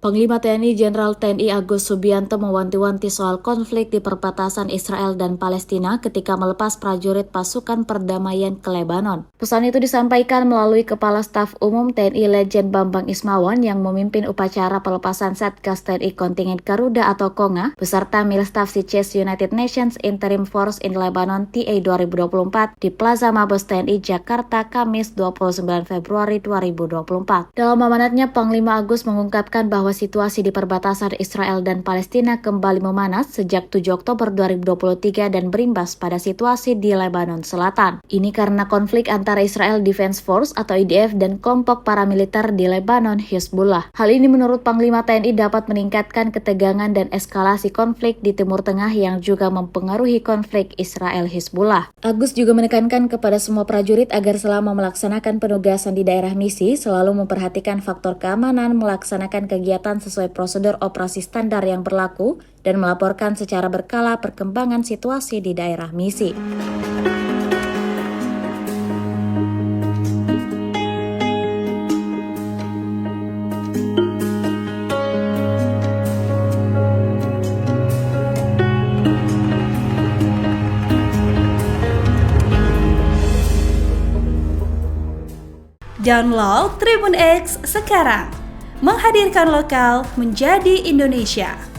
Panglima TNI Jenderal TNI Agus Subianto mewanti-wanti soal konflik di perbatasan Israel dan Palestina ketika melepas prajurit pasukan perdamaian ke Lebanon. Pesan itu disampaikan melalui Kepala Staf Umum TNI Letjen Bambang Ismawan yang memimpin upacara pelepasan Satgas TNI Kontingen Garuda atau KONGA beserta Milstaf Chase United Nations Interim Force in Lebanon TA 2024 di Plaza Mabes TNI Jakarta Kamis 29 Februari 2024. Dalam amanatnya, Panglima Agus mengungkapkan bahwa situasi di perbatasan Israel dan Palestina kembali memanas sejak 7 Oktober 2023 dan berimbas pada situasi di Lebanon Selatan. Ini karena konflik antara Israel Defense Force atau IDF dan kelompok paramiliter di Lebanon Hizbullah. Hal ini menurut Panglima TNI dapat meningkatkan ketegangan dan eskalasi konflik di Timur Tengah yang juga mempengaruhi konflik Israel-Hizbullah. Agus juga menekankan kepada semua prajurit agar selama melaksanakan penugasan di daerah misi selalu memperhatikan faktor keamanan, melaksanakan kegiatan sesuai prosedur operasi standar yang berlaku, dan melaporkan secara berkala perkembangan situasi di daerah misi. Download Tribun X sekarang, menghadirkan lokal menjadi Indonesia.